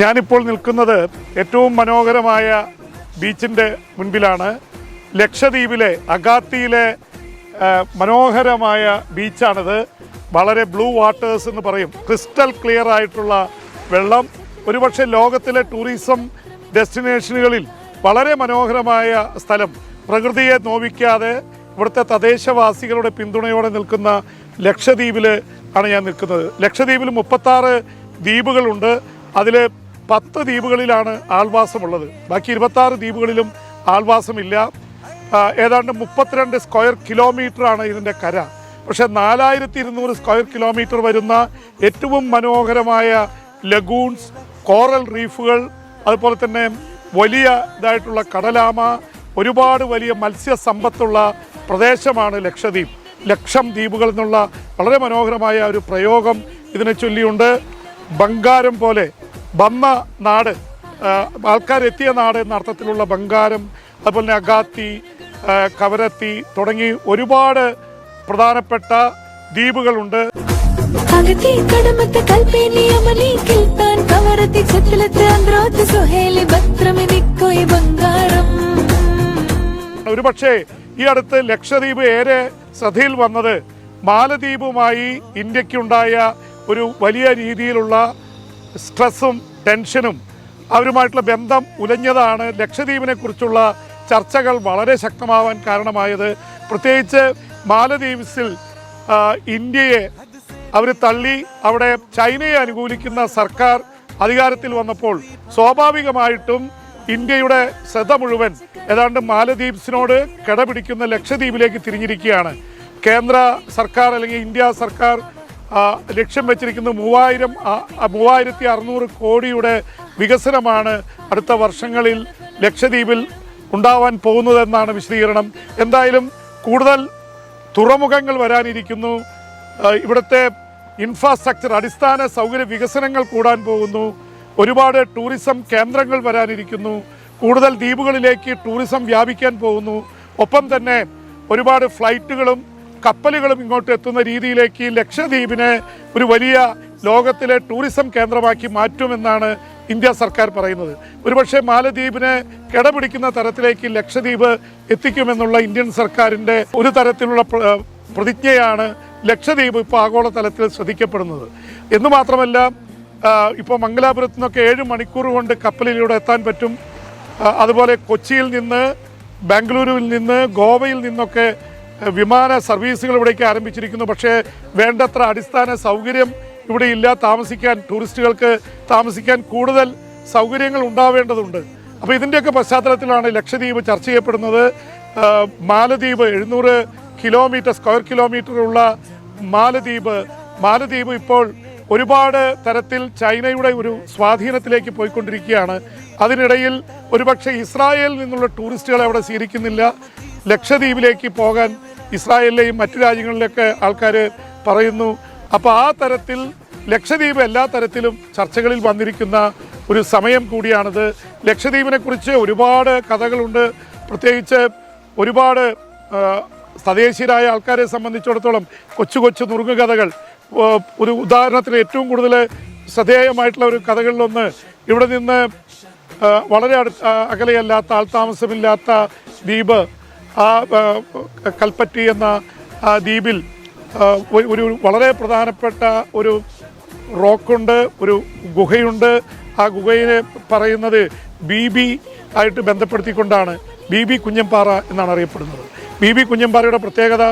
ഞാനിപ്പോൾ നിൽക്കുന്നത് ഏറ്റവും മനോഹരമായ ബീച്ചിൻ്റെ മുൻപിലാണ്. ലക്ഷദ്വീപിലെ അഗാത്തിയിലെ മനോഹരമായ ബീച്ചാണിത്. വളരെ ബ്ലൂ വാട്ടേഴ്സ് എന്ന് പറയും, ക്രിസ്റ്റൽ ക്ലിയർ ആയിട്ടുള്ള വെള്ളം. ഒരുപക്ഷെ ലോകത്തിലെ ടൂറിസം ഡെസ്റ്റിനേഷനുകളിൽ വളരെ മനോഹരമായ സ്ഥലം. പ്രകൃതിയെ നോവിക്കാതെ ഇവിടുത്തെ തദ്ദേശവാസികളുടെ പിന്തുണയോടെ നിൽക്കുന്ന ലക്ഷദ്വീപിൽ ആണ് ഞാൻ നിൽക്കുന്നത്. ലക്ഷദ്വീപിൽ 36 ദ്വീപുകളുണ്ട്. അതിൽ 10 ദ്വീപുകളിലാണ് ആൾവാസമുള്ളത്. ബാക്കി 26 ദ്വീപുകളിലും ആൾവാസമില്ല. ഏതാണ്ട് 32 സ്ക്വയർ കിലോമീറ്ററാണ് ഇതിൻ്റെ കര. പക്ഷേ 4200 സ്ക്വയർ കിലോമീറ്റർ വരുന്ന ഏറ്റവും മനോഹരമായ ലഗൂൺസ്, കോറൽ റീഫുകൾ, അതുപോലെ തന്നെ വലിയ ഇതായിട്ടുള്ള കടലാമ, ഒരുപാട് വലിയ മത്സ്യസമ്പത്തുള്ള പ്രദേശമാണ് ലക്ഷദ്വീപ്. ലക്ഷം ദ്വീപുകൾ എന്നുള്ള വളരെ മനോഹരമായ ഒരു പ്രയോഗം ഇതിനെ ചൊല്ലിയുണ്ട്. ബംഗാരം പോലെ വന്ന നാട്, ആൾക്കാരെത്തിയ നാട് എന്ന അർത്ഥത്തിലുള്ള ബംഗാരം, അതുപോലെ തന്നെ അഗാത്തി, കവരത്തി തുടങ്ങി ഒരുപാട് പ്രധാനപ്പെട്ട ദ്വീപുകളുണ്ട്. ഒരുപക്ഷെ ഈ അടുത്ത് ലക്ഷദ്വീപ് ഏറെ ശ്രദ്ധയിൽ വന്നത് മാലദ്വീപുമായി ഇന്ത്യക്കുണ്ടായ ഒരു വലിയ രീതിയിലുള്ള സ്ട്രെസ്സും ടെൻഷനും അവരുമായിട്ടുള്ള ബന്ധം ഉലഞ്ഞതാണ് ലക്ഷദ്വീപിനെ കുറിച്ചുള്ള ചർച്ചകൾ വളരെ ശക്തമാവാൻ കാരണമായത്. പ്രത്യേകിച്ച് മാലദ്വീപ്സിൽ ഇന്ത്യയെ അവർ തള്ളി അവിടെ ചൈനയെ അനുകൂലിക്കുന്ന സർക്കാർ അധികാരത്തിൽ വന്നപ്പോൾ സ്വാഭാവികമായിട്ടും ഇന്ത്യയുടെ ശ്രദ്ധ മുഴുവൻ ഏതാണ്ട് മാലദ്വീപ്സിനോട് കിടപിടിക്കുന്ന ലക്ഷദ്വീപിലേക്ക് തിരിഞ്ഞിരിക്കുകയാണ്. കേന്ദ്ര സർക്കാർ അല്ലെങ്കിൽ ഇന്ത്യ സർക്കാർ ലക്ഷ്യം വെച്ചിരിക്കുന്നത് 3600 കോടിയുടെ വികസനമാണ് അടുത്ത വർഷങ്ങളിൽ ലക്ഷദ്വീപിൽ ഉണ്ടാവാൻ പോകുന്നതെന്നാണ് വിശദീകരണം. എന്തായാലും കൂടുതൽ തുറമുഖങ്ങൾ വരാനിരിക്കുന്നു. ഇവിടുത്തെ ഇൻഫ്രാസ്ട്രക്ചർ, അടിസ്ഥാന സൗകര്യ വികസനങ്ങൾ കൂടാൻ പോകുന്നു. ഒരുപാട് ടൂറിസം കേന്ദ്രങ്ങൾ വരാനിരിക്കുന്നു. കൂടുതൽ ദ്വീപുകളിലേക്ക് ടൂറിസം വ്യാപിക്കാൻ പോകുന്നു. ഒപ്പം തന്നെ ഒരുപാട് ഫ്ലൈറ്റുകളും കപ്പലുകളും ഇങ്ങോട്ട് എത്തുന്ന രീതിയിലേക്ക് ലക്ഷദ്വീപിനെ ഒരു വലിയ ലോകത്തിലെ ടൂറിസം കേന്ദ്രമാക്കി മാറ്റുമെന്നാണ് ഇന്ത്യ സർക്കാർ പറയുന്നത്. ഒരുപക്ഷെ മാലദ്വീപിനെ കിടപിടിക്കുന്ന തരത്തിലേക്ക് ലക്ഷദ്വീപ് എത്തിക്കുമെന്നുള്ള ഇന്ത്യൻ സർക്കാരിൻ്റെ ഒരു തരത്തിലുള്ള പ്രതിജ്ഞയാണ് ലക്ഷദ്വീപ് ഇപ്പോൾ ആഗോളതലത്തിൽ ശ്രദ്ധിക്കപ്പെടുന്നത്. എന്ന് മാത്രമല്ല, ഇപ്പോൾ മംഗലാപുരത്തു നിന്നൊക്കെ 7 മണിക്കൂർ കൊണ്ട് കപ്പലിലൂടെ എത്താൻ പറ്റും. അതുപോലെ കൊച്ചിയിൽ നിന്ന്, ബാംഗ്ലൂരുവിൽ നിന്ന്, ഗോവയിൽ നിന്നൊക്കെ വിമാന സർവീസുകൾ ഇവിടേക്ക് ആരംഭിച്ചിരിക്കുന്നു. പക്ഷേ വേണ്ടത്ര അടിസ്ഥാന സൗകര്യം ഇവിടെ ഇല്ല. ടൂറിസ്റ്റുകൾക്ക് താമസിക്കാൻ കൂടുതൽ സൗകര്യങ്ങൾ ഉണ്ടാവേണ്ടതുണ്ട്. അപ്പോൾ ഇതിൻ്റെയൊക്കെ പശ്ചാത്തലത്തിലാണ് ലക്ഷദ്വീപ് ചർച്ച ചെയ്യപ്പെടുന്നത്. മാലദ്വീപ് 700 സ്ക്വയർ കിലോമീറ്റർ ഉള്ള മാലദ്വീപ് ഇപ്പോൾ ഒരുപാട് തരത്തിൽ ചൈനയുടെ ഒരു സ്വാധീനത്തിലേക്ക് പോയിക്കൊണ്ടിരിക്കുകയാണ്. അതിനിടയിൽ ഒരുപക്ഷെ ഇസ്രായേലിൽ നിന്നുള്ള ടൂറിസ്റ്റുകളെ അവിടെ സ്വീകരിക്കുന്നില്ല. ലക്ഷദ്വീപിലേക്ക് പോകാൻ ഇസ്രായേലിലെയും മറ്റു രാജ്യങ്ങളിലൊക്കെ ആൾക്കാർ പറയുന്നു. അപ്പോൾ ആ തരത്തിൽ ലക്ഷദ്വീപ് എല്ലാ തരത്തിലും ചർച്ചകളിൽ വന്നിരിക്കുന്ന ഒരു സമയം കൂടിയാണിത്. ലക്ഷദ്വീപിനെ കുറിച്ച് ഒരുപാട് കഥകളുണ്ട്. പ്രത്യേകിച്ച് ഒരുപാട് തദ്ദേശീയരായ ആൾക്കാരെ സംബന്ധിച്ചിടത്തോളം കൊച്ചു നുറുങ്ങു കഥകൾ. ഒരു ഉദാഹരണത്തിന് ഏറ്റവും കൂടുതൽ ശ്രദ്ധേയമായിട്ടുള്ള ഒരു കഥകളിലൊന്ന്, ഇവിടെ നിന്ന് വളരെ അകലെയല്ലാത്ത ആൾതാമസമില്ലാത്ത ദ്വീപ്, ആ കൽപ്പറ്റി എന്ന ദ്വീപിൽ ഒരു വളരെ പ്രധാനപ്പെട്ട ഒരു റോക്കുണ്ട്, ഒരു ഗുഹയുണ്ട്. ആ ഗുഹയെ പറയുന്നത് BB ആയിട്ട് ബന്ധപ്പെടുത്തിക്കൊണ്ടാണ്. BB കുഞ്ഞൻപാറ എന്നാണ് അറിയപ്പെടുന്നത്. BB കുഞ്ഞൻപാറയുടെ പ്രത്യേകത,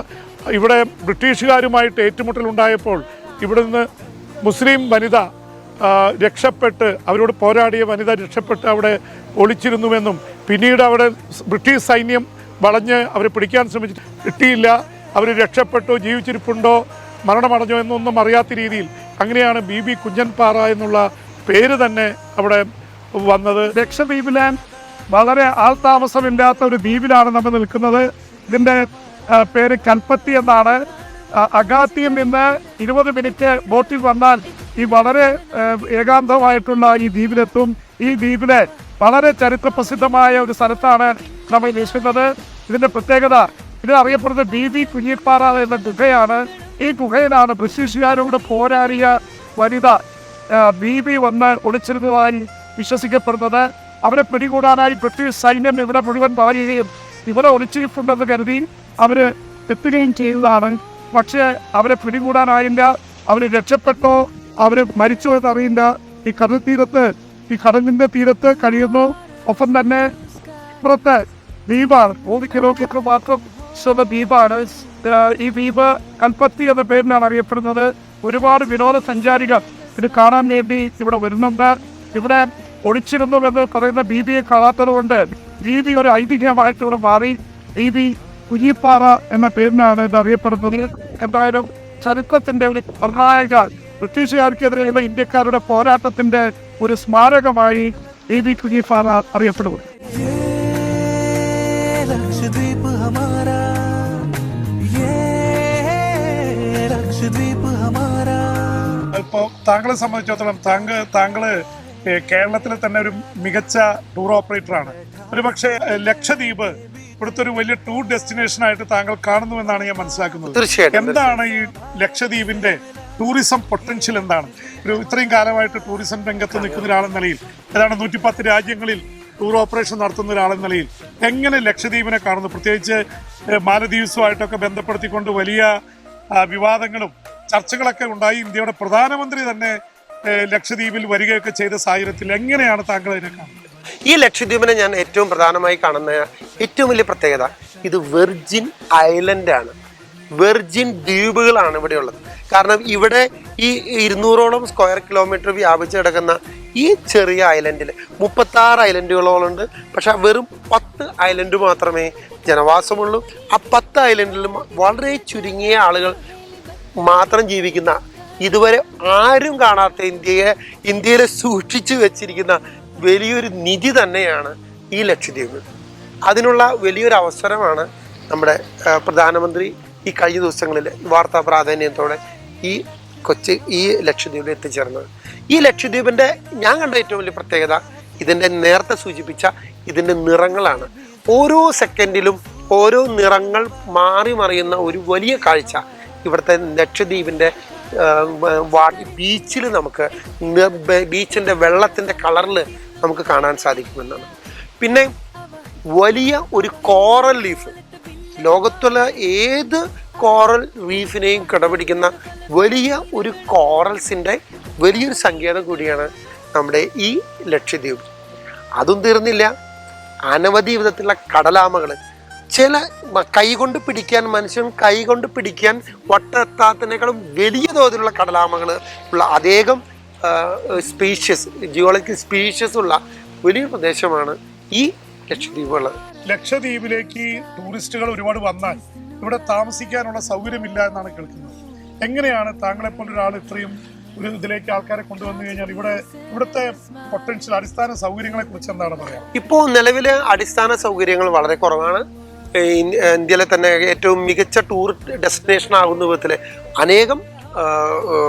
ഇവിടെ ബ്രിട്ടീഷുകാരുമായിട്ട് ഏറ്റുമുട്ടലുണ്ടായപ്പോൾ ഇവിടെ നിന്ന് മുസ്ലിം വനിത രക്ഷപ്പെട്ട്, അവരോട് പോരാടിയ വനിത രക്ഷപ്പെട്ട് അവിടെ ഒളിച്ചിരുന്നുവെന്നും പിന്നീട് അവിടെ ബ്രിട്ടീഷ് സൈന്യം വളഞ്ഞ് അവരെ പിടിക്കാൻ ശ്രമിച്ചു, കിട്ടിയില്ല. അവർ രക്ഷപ്പെട്ടോ ജീവിച്ചിരിപ്പുണ്ടോ മരണമടഞ്ഞോ എന്നൊന്നും അറിയാത്ത രീതിയിൽ അങ്ങനെയാണ് BB കുഞ്ഞൻപാറ എന്നുള്ള പേര് തന്നെ അവിടെ വന്നത്. ലക്ഷദ്വീപിലെ വളരെ ആൾതാമസമില്ലാത്ത ഒരു ദ്വീപിലാണ് നമ്മൾ നിൽക്കുന്നത്. ഇതിൻ്റെ പേര് കൽപ്പത്തി എന്നാണ്. അഗാത്തിയിൽ നിന്ന് 20 മിനിറ്റ് ബോട്ടിൽ വന്നാൽ ഈ വളരെ ഏകാന്തമായിട്ടുള്ള ഈ ദ്വീപിലെത്തും. ഈ ദ്വീപിലെ വളരെ ചരിത്ര പ്രസിദ്ധമായ ഒരു സ്ഥലത്താണ് നമ്മൾ നിൽക്കുന്നത്. ഇതിൻ്റെ പ്രത്യേകത, ഇത് അറിയപ്പെടുന്ന ബീബി കുഞ്ഞിപ്പാറ എന്ന ഗുഹയാണ്. ഈ ഗുഹയിലാണ് ബ്രിട്ടീഷുകാരോട് പോരാടിയ വനിത ബീബി വന്ന് ഒളിച്ചിരുന്നതായി വിശ്വസിക്കപ്പെടുന്നത്. അവരെ പിടികൂടാനായി ബ്രിട്ടീഷ് സൈന്യം ഇവിടെ മുഴുവൻ പായുകയും ഇവിടെ ഒളിച്ചിട്ടുണ്ടെന്ന് കരുതി അവർ എത്തുകയും ചെയ്തതാണ്. പക്ഷേ അവരെ പിടികൂടാനായില്ല. അവർ രക്ഷപ്പെട്ടോ അവർ മരിച്ചോ എന്നറിയില്ല. ഈ കടലിന്റെ തീരത്ത് കഴിയുന്നു. ഒപ്പം തന്നെ ഇപ്പുറത്തെ ദ്വീപാണ്, 3 കിലോമീറ്റർ മാത്രം ദ്വീപാണ്. ഈ ദ്വീപ് കൽപ്പത്തി എന്ന പേരിലാണ് അറിയപ്പെടുന്നത്. ഒരുപാട് വിനോദസഞ്ചാരികൾ ഇത് കാണാൻ വേണ്ടി ഇവിടെ വരുന്നുണ്ട്. ഇവിടെ ഒളിച്ചിരുന്നു എന്ന് പറയുന്ന ബീബിയെ കാണാത്തതുകൊണ്ട് ബീബി ഒരു ഐതിഹ്യമായിട്ട് ഇവിടെ മാറി. ബീബി കുഞ്ഞിപ്പാറ എന്ന പേരിലാണ് ഇത് അറിയപ്പെടുന്നത്. എന്തായാലും ചരിത്രത്തിന്റെ ഒരു നിർണായക ബ്രിട്ടീഷുകാർക്കെതിരെയുള്ള ഇന്ത്യക്കാരുടെ പോരാട്ടത്തിന്റെ ഒരു സ്മാരകമായി ബീബി കുഞ്ഞിപ്പാറ അറിയപ്പെടുന്നു. ഇപ്പോൾ താങ്കളെ സംബന്ധിച്ചിടത്തോളം താങ്കള് കേരളത്തിലെ തന്നെ ഒരു മികച്ച ടൂർ ഓപ്പറേറ്ററാണ്. ഒരുപക്ഷെ ലക്ഷദ്വീപ് ഇവിടുത്തെ ഒരു വലിയ ടൂർ ഡെസ്റ്റിനേഷൻ ആയിട്ട് താങ്കൾ കാണുന്നുവെന്നാണ് ഞാൻ മനസ്സിലാക്കുന്നത്. എന്താണ് ഈ ലക്ഷദ്വീപിന്റെ ടൂറിസം പൊട്ടൻഷ്യൽ? എന്താണ് ഇത്രയും കാലമായിട്ട് ടൂറിസം രംഗത്ത് നിൽക്കുന്ന ഒരാളെന്ന നിലയിൽ, ഏതാണ് 110 രാജ്യങ്ങളിൽ ടൂർ ഓപ്പറേഷൻ നടത്തുന്ന ഒരാളെന്ന നിലയിൽ എങ്ങനെ ലക്ഷദ്വീപിനെ കാണുന്നു? പ്രത്യേകിച്ച് മാലദ്വീപ്സുമായിട്ടൊക്കെ ബന്ധപ്പെടുത്തിക്കൊണ്ട് വലിയ വിവാദങ്ങളും ചർച്ചകളൊക്കെ ഉണ്ടായി. ഇന്ത്യയുടെ പ്രധാനമന്ത്രി തന്നെ ലക്ഷദ്വീപിൽ വരികയൊക്കെ ചെയ്ത സാഹചര്യത്തിൽ എങ്ങനെയാണ് താങ്കൾ അതിനെ കാണുന്നത്? ഈ ലക്ഷദ്വീപിനെ ഞാൻ ഏറ്റവും പ്രധാനമായി കാണുന്ന ഏറ്റവും വലിയ പ്രത്യേകത, ഇത് വെർജിൻ ഐലൻഡാണ്. വെർജിൻ ദ്വീപുകളാണ് ഇവിടെയുള്ളത്. കാരണം ഇവിടെ ഈ 200ഓളം സ്ക്വയർ കിലോമീറ്റർ വ്യാപിച്ച് കിടക്കുന്ന ഈ ചെറിയ ഐലൻഡിൽ 36 ഐലൻഡുകളോളുണ്ട്. പക്ഷെ വെറും 10 ഐലൻഡ് മാത്രമേ ജനവാസമുള്ളൂ. ആ 10 ഐലൻഡിലും വളരെ ചുരുങ്ങിയ ആളുകൾ മാത്രം ജീവിക്കുന്ന, ഇതുവരെ ആരും കാണാത്ത ഇന്ത്യയിലെ സൂക്ഷിച്ചു വെച്ചിരിക്കുന്ന വലിയൊരു നിധി തന്നെയാണ് ഈ ലക്ഷദ്വീപ്. അതിനുള്ള വലിയൊരു അവസരമാണ് നമ്മുടെ പ്രധാനമന്ത്രി ഈ കഴിഞ്ഞ ദിവസങ്ങളിൽ വാർത്താ പ്രാധാന്യത്തോടെ ഈ ലക്ഷദ്വീപിൽ എത്തിച്ചേർന്നത്. ഈ ലക്ഷദ്വീപിൻ്റെ ഞാൻ കണ്ട ഏറ്റവും വലിയ പ്രത്യേകത ഇതിൻ്റെ നേരത്തെ സൂചിപ്പിച്ച ഇതിൻ്റെ നിറങ്ങളാണ്. ഓരോ സെക്കൻഡിലും ഓരോ നിറങ്ങൾ മാറി മറിയുന്ന ഒരു വലിയ കാഴ്ച ഇവിടുത്തെ ലക്ഷദ്വീപിൻ്റെ ബീച്ചിൽ നമുക്ക് ബീച്ചിൻ്റെ വെള്ളത്തിൻ്റെ കളറിൽ നമുക്ക് കാണാൻ സാധിക്കുമെന്നാണ്. പിന്നെ വലിയ ഒരു കോറൽ റീഫ്, ലോകത്തുള്ള ഏത് കോറൽ റീഫിനെയും കിടപിടിക്കുന്ന വലിയ ഒരു കോറൽസിൻ്റെ വലിയൊരു സങ്കേതം കൂടിയാണ് നമ്മുടെ ഈ ലക്ഷദ്വീപ്. അതും തീർന്നില്ല, അനവധി വിധത്തിലുള്ള കടലാമകൾ, ചില മനുഷ്യൻ കൈകൊണ്ട് പിടിക്കാൻ വട്ടെത്താത്തതിനേക്കാളും വലിയ തോതിലുള്ള കടലാമകൾ ഉള്ള അനേകം സ്പീഷ്യസ്, ജിയോളജിക്കൽ സ്പീഷ്യസ് ഉള്ള വലിയ പ്രദേശമാണ് ഈ ലക്ഷദ്വീപ് ഉള്ളത്. ലക്ഷദ്വീപിലേക്ക് ടൂറിസ്റ്റുകൾ ഒരുപാട് വന്നാൽ ഇവിടെ താമസിക്കാനുള്ള സൗകര്യമില്ല എന്നാണ് കേൾക്കുന്നത്. എങ്ങനെയാണ് താങ്കളെപ്പോലെ ഒരാൾ ഇത്രയും ഒരു ഇതിലേക്ക് ആൾക്കാരെ കൊണ്ടുവന്നു കഴിഞ്ഞാൽ ഇവിടുത്തെ പൊട്ടൻഷ്യൽ അടിസ്ഥാന സൗകര്യങ്ങളെ കുറിച്ച് എന്താണ് പറയാ? ഇപ്പോൾ നിലവിലെ അടിസ്ഥാന സൗകര്യങ്ങൾ വളരെ കുറവാണ്. ഇന്ത്യയിലെ തന്നെ ഏറ്റവും മികച്ച ടൂർ ഡെസ്റ്റിനേഷൻ ആകുന്ന വിധത്തിൽ അനേകം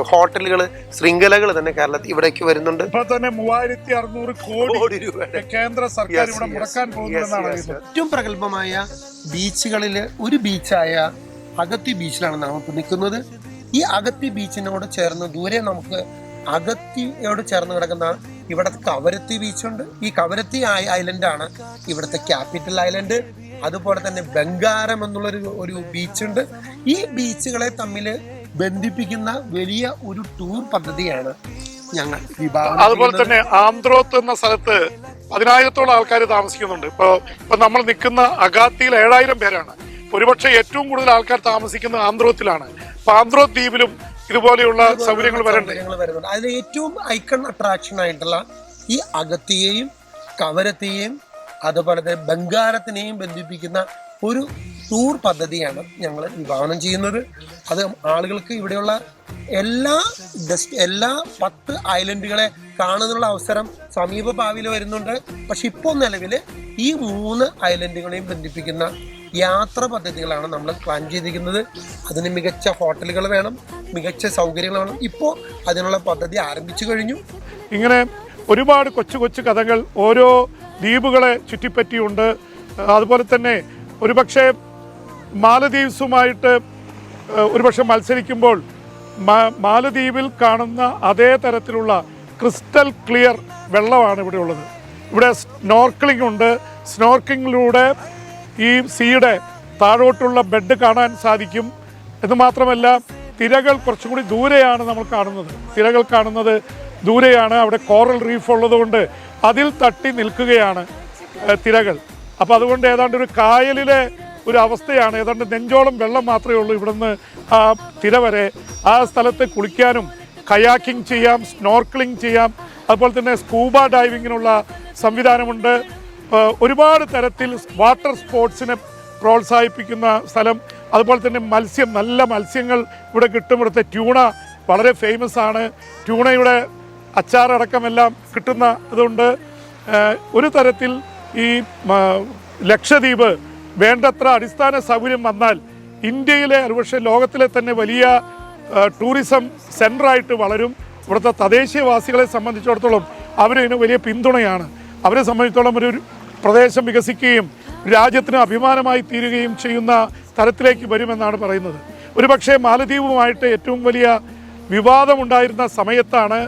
ഹോട്ടലുകൾ, ശൃംഖലകൾ തന്നെ കേരളത്തിൽ ഇവിടേക്ക് വരുന്നുണ്ട്. ഇപ്പോൾ തന്നെ 3600 കോടി രൂപ കേന്ദ്ര സർക്കാർ ഇവിടെ മുടക്കാൻ പോകുന്നതെന്നാണ്. ഏറ്റവും പ്രഗത്ഭമായ ബീച്ചുകളിൽ ഒരു ബീച്ചായ അഗത്തി ബീച്ചിലാണ് നാം ഇപ്പോൾ നിൽക്കുന്നത്. ഈ അഗത്തി ബീച്ചിനോട് ചേർന്ന് ദൂരെ നമുക്ക് അഗത്തിയോട് ചേർന്ന് കിടക്കുന്ന ഇവിടുത്തെ കവരത്തി ബീച്ചുണ്ട്. ഈ കവരത്തി ഐലൻഡാണ് ഇവിടുത്തെ ക്യാപിറ്റൽ ഐലൻഡ്. അതുപോലെ തന്നെ ബംഗാരം എന്നുള്ളൊരു ബീച്ചുണ്ട്. ഈ ബീച്ചുകളെ തമ്മിൽ ബന്ധിപ്പിക്കുന്ന വലിയ ഒരു ടൂർ പദ്ധതിയാണ് ഞങ്ങൾ വിഭാവനം. അതുപോലെ തന്നെ ആന്ത്രോത്ത് എന്ന സ്ഥലത്ത് 10,000-ഓളം ആൾക്കാർ താമസിക്കുന്നുണ്ട്. ഇപ്പൊ നമ്മൾ നിൽക്കുന്ന അഗാത്തിയിൽ 7,000 പേരാണ്. ഒരുപക്ഷെ ഏറ്റവും കൂടുതൽ ആൾക്കാർ താമസിക്കുന്നത് ആന്ത്രോത്തിലാണ്. അപ്പൊ ആന്ത്രോത്ത് ദ്വീപിലും ഇതുപോലെയുള്ള സൗകര്യങ്ങൾ വരുന്നുണ്ട്. അതിൽ ഏറ്റവും ഐക്കൺ അട്രാക്ഷൻ ആയിട്ടുള്ള ഈ അഗത്തിയെയും കവരത്തെയും അതുപോലെ തന്നെ ബംഗാരത്തിനെയും ബന്ധിപ്പിക്കുന്ന ഒരു ടൂർ പദ്ധതിയാണ് ഞങ്ങൾ വിഭാവനം ചെയ്യുന്നത്. അത് ആളുകൾക്ക് ഇവിടെയുള്ള എല്ലാ 10 ഐലൻഡുകളെ കാണുന്നുള്ള അവസരം സമീപ ഭാവിയിൽ വരുന്നുണ്ട്. പക്ഷെ ഇപ്പോൾ നിലവിൽ ഈ 3 ഐലൻഡുകളെയും ബന്ധിപ്പിക്കുന്ന യാത്ര പദ്ധതികളാണ് നമ്മൾ പ്ലാൻ ചെയ്തിരിക്കുന്നത്. അതിന് മികച്ച ഹോട്ടലുകൾ വേണം, മികച്ച സൗകര്യങ്ങൾ വേണം. ഇപ്പോൾ അതിനുള്ള പദ്ധതി ആരംഭിച്ചു കഴിഞ്ഞു. ഇങ്ങനെ ഒരുപാട് കൊച്ചു കൊച്ചു കഥകൾ ഓരോ ദ്വീപുകളെ ചുറ്റിപ്പറ്റിയുണ്ട്. അതുപോലെ തന്നെ ഒരുപക്ഷെ മാലദ്വീപ്സുമായിട്ട് ഒരുപക്ഷെ മത്സരിക്കുമ്പോൾ മാലദ്വീപിൽ കാണുന്ന അതേ തരത്തിലുള്ള ക്രിസ്റ്റൽ ക്ലിയർ വെള്ളമാണ് ഇവിടെ ഉള്ളത്. ഇവിടെ സ്നോർക്കിളിംഗ് ഉണ്ട്. സ്നോർക്കിങ്ങിലൂടെ ഈ സീയുടെ താഴോട്ടുള്ള ബെഡ് കാണാൻ സാധിക്കും. എന്ന് മാത്രമല്ല തിരകൾ കുറച്ചും കൂടി ദൂരെയാണ് നമ്മൾ കാണുന്നത്. തിരകൾ കാണുന്നത് ദൂരെയാണ്. അവിടെ കോറൽ റീഫ് ഉള്ളതുകൊണ്ട് അതിൽ തട്ടി നിൽക്കുകയാണ് തിരകൾ. അപ്പോൾ അതുകൊണ്ട് ഏതാണ്ട് ഒരു കായലിലെ ഒരു അവസ്ഥയാണ്. ഏതാണ്ട് നെഞ്ചോളം വെള്ളം മാത്രമേ ഉള്ളൂ ഇവിടുന്ന് ആ തിര വരെ. ആ സ്ഥലത്ത് കുളിക്കാനും കയാക്കിംഗ് ചെയ്യാം, സ്നോർക്കിളിംഗ് ചെയ്യാം. അതുപോലെ തന്നെ സ്കൂബ ഡൈവിങ്ങിനുള്ള സംവിധാനമുണ്ട്. ഒരുപാട് തരത്തിൽ വാട്ടർ സ്പോർട്സിനെ പ്രോത്സാഹിപ്പിക്കുന്ന സ്ഥലം. അതുപോലെ തന്നെ നല്ല മത്സ്യങ്ങൾ ഇവിടെ കിട്ടും. ഇവിടുത്തെ ട്യൂണ വളരെ ഫേമസ് ആണ്. ട്യൂണയുടെ അച്ചാറടക്കമെല്ലാം കിട്ടുന്ന ഇതുണ്ട്. ഒരു തരത്തിൽ ഈ ലക്ഷദ്വീപ് വേണ്ടത്ര അടിസ്ഥാന സൗകര്യം വന്നാൽ ഇന്ത്യയിലെ ഒരുപക്ഷെ ലോകത്തിലെ തന്നെ വലിയ ടൂറിസം സെൻ്ററായിട്ട് വളരും. ഇവിടുത്തെ തദ്ദേശീയവാസികളെ സംബന്ധിച്ചിടത്തോളം അവരിതിന് വലിയ പിന്തുണയാണ്. അവരെ സംബന്ധിച്ചിടത്തോളം ഒരു പ്രദേശം വികസിക്കുകയും രാജ്യത്തിന് അഭിമാനമായി തീരുകയും ചെയ്യുന്ന തരത്തിലേക്ക് വരുമെന്നാണ് പറയുന്നത്. ഒരുപക്ഷെ മാലദ്വീപുമായിട്ട് ഏറ്റവും വലിയ വിവാദമുണ്ടായിരുന്ന സമയത്താണ്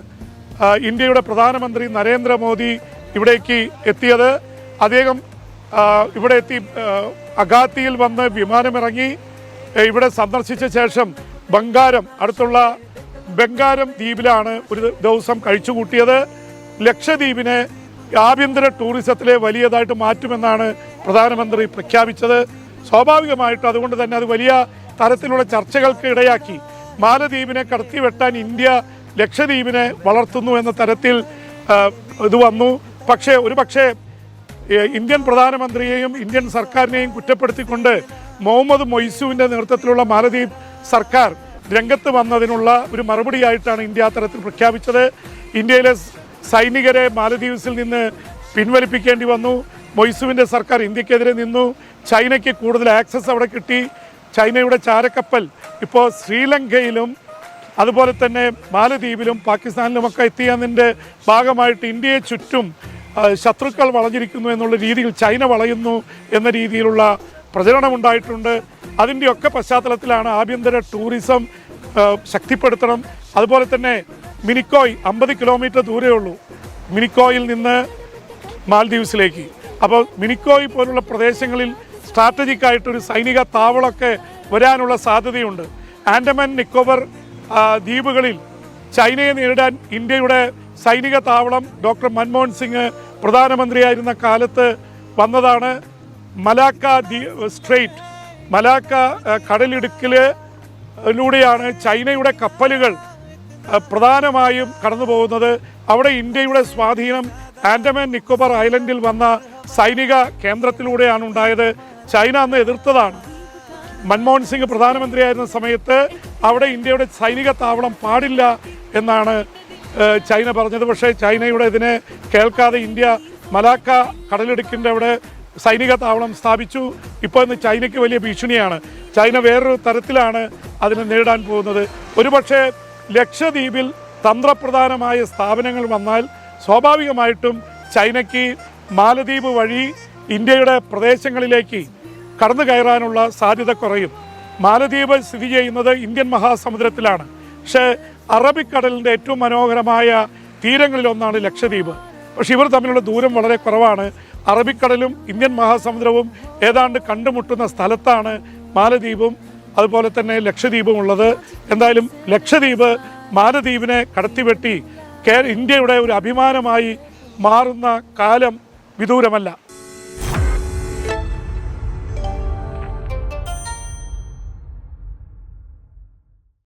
ഇന്ത്യയുടെ പ്രധാനമന്ത്രി നരേന്ദ്രമോദി ഇവിടേക്ക് എത്തിയത്. അദ്ദേഹം ഇവിടെ എത്തി അഗാത്തിയിൽ വന്ന് വിമാനമിറങ്ങി ഇവിടെ സന്ദർശിച്ച ശേഷം അടുത്തുള്ള ബംഗാരം ദ്വീപിലാണ് ഒരു ദിവസം കഴിച്ചുകൂട്ടിയത്. ലക്ഷദ്വീപിനെ ആഭ്യന്തര ടൂറിസത്തിലെ വലിയതായിട്ട് മാറ്റുമെന്നാണ് പ്രധാനമന്ത്രി പ്രഖ്യാപിച്ചത്. സ്വാഭാവികമായിട്ടും അതുകൊണ്ട് തന്നെ അത് വലിയ തരത്തിലുള്ള ചർച്ചകൾക്ക് ഇടയാക്കി. മാലദ്വീപിനെ കടത്തിവെട്ടാൻ ഇന്ത്യ ലക്ഷദ്വീപിനെ വളർത്തുന്നു എന്ന തരത്തിൽ ഇത് വന്നു. പക്ഷേ ഇന്ത്യൻ പ്രധാനമന്ത്രിയെയും ഇന്ത്യൻ സർക്കാരിനെയും കുറ്റപ്പെടുത്തിക്കൊണ്ട് മുഹമ്മദ് മൊയ്സുവിൻ്റെ നേതൃത്വത്തിലുള്ള മാലദ്വീപ് സർക്കാർ രംഗത്ത് വന്നതിനുള്ള ഒരു മറുപടിയായിട്ടാണ് ഇന്ത്യ തരത്തിൽ പ്രഖ്യാപിച്ചത്. ഇന്ത്യയിലെ സൈനികരെ മാലദ്വീപ്സിൽ നിന്ന് പിൻവലിപ്പിക്കേണ്ടി വന്നു. മൊയ്സുവിൻ്റെ സർക്കാർ ഇന്ത്യക്കെതിരെ നിന്നു. ചൈനയ്ക്ക് കൂടുതൽ ആക്സസ് അവിടെ കിട്ടി. ചൈനയുടെ ചാരക്കപ്പൽ ഇപ്പോൾ ശ്രീലങ്കയിലും അതുപോലെ തന്നെ മാലദ്വീപിലും പാകിസ്ഥാനിലുമൊക്കെ എത്തിയതിൻ്റെ ഭാഗമായിട്ട് ഇന്ത്യയെ ചുറ്റും ശത്രുക്കൾ വളഞ്ഞിരിക്കുന്നു എന്നുള്ള രീതിയിൽ ചൈന വളയുന്നു എന്ന രീതിയിലുള്ള പ്രചരണമുണ്ടായിട്ടുണ്ട്. അതിൻ്റെയൊക്കെ പശ്ചാത്തലത്തിലാണ് ആഭ്യന്തര ടൂറിസം ശക്തിപ്പെടുത്തണം. അതുപോലെ തന്നെ മിനിക്കോയ് 50 കിലോമീറ്റർ ദൂരേ ഉള്ളൂ മിനിക്കോയിൽ നിന്ന് മാൽദ്വീപ്സിലേക്ക്. അപ്പോൾ മിനിക്കോയ് പോലുള്ള പ്രദേശങ്ങളിൽ സ്ട്രാറ്റജിക്കായിട്ടൊരു സൈനിക താവളമൊക്കെ വരാനുള്ള സാധ്യതയുണ്ട്. ആൻഡമാൻ നിക്കോബർ ദ്വീപുകളിൽ ചൈനയെ നേരിടാൻ ഇന്ത്യയുടെ സൈനിക താവളം ഡോക്ടർ മൻമോഹൻ സിംഗ് പ്രധാനമന്ത്രിയായിരുന്ന കാലത്ത് വന്നതാണ്. മലാക്ക സ്ട്രെയ്റ്റ്, മലാക്ക കടലിടുക്കിലൂടെയാണ് ചൈനയുടെ കപ്പലുകൾ പ്രധാനമായും കടന്നു പോകുന്നത്. അവിടെ ഇന്ത്യയുടെ സ്വാധീനം ആൻഡമാൻ നിക്കോബർ ഐലൻഡിൽ വന്ന സൈനിക കേന്ദ്രത്തിലൂടെയാണ് ഉണ്ടായത്. ചൈന അന്ന് എതിർത്തതാണ്. മൻമോഹൻ സിംഗ് പ്രധാനമന്ത്രിയായിരുന്ന സമയത്ത് അവിടെ ഇന്ത്യയുടെ സൈനിക താവളം പാടില്ല എന്നാണ് ചൈന പറഞ്ഞത്. പക്ഷേ ചൈനയുടെ ഇതിനെ കേൾക്കാതെ ഇന്ത്യ മലാക്ക കടലിടുക്കിൻ്റെ അവിടെ സൈനിക താവളം സ്ഥാപിച്ചു. ഇപ്പോൾ ഇന്ന് ചൈനയ്ക്ക് വലിയ ഭീഷണിയാണ്. ചൈന വേറൊരു തരത്തിലാണ് അതിനെ നേരിടാൻ പോകുന്നത്. ഒരുപക്ഷെ ലക്ഷദ്വീപിൽ തന്ത്രപ്രധാനമായ സ്ഥാപനങ്ങൾ വന്നാൽ സ്വാഭാവികമായിട്ടും ചൈനയ്ക്ക് മാലദ്വീപ് വഴി ഇന്ത്യയുടെ പ്രദേശങ്ങളിലേക്ക് കടന്നു കയറാനുള്ള സാധ്യത കുറയും. മാലദ്വീപ് സ്ഥിതി ചെയ്യുന്നത് ഇന്ത്യൻ മഹാസമുദ്രത്തിലാണ്. പക്ഷേ അറബിക്കടലിൻ്റെ ഏറ്റവും മനോഹരമായ തീരങ്ങളിലൊന്നാണ് ലക്ഷദ്വീപ്. പക്ഷെ ഇവർ തമ്മിലുള്ള ദൂരം വളരെ കുറവാണ്. അറബിക്കടലും ഇന്ത്യൻ മഹാസമുദ്രവും ഏതാണ്ട് കണ്ടുമുട്ടുന്ന സ്ഥലത്താണ് മാലദ്വീപും അതുപോലെ തന്നെ ലക്ഷദ്വീപും ഉള്ളത്. എന്തായാലും ലക്ഷദ്വീപ് മാലദ്വീപിനെ കടത്തിവെട്ടി ഇന്ത്യയുടെ ഒരു അഭിമാനമായി മാറുന്ന കാലം വിദൂരമല്ല.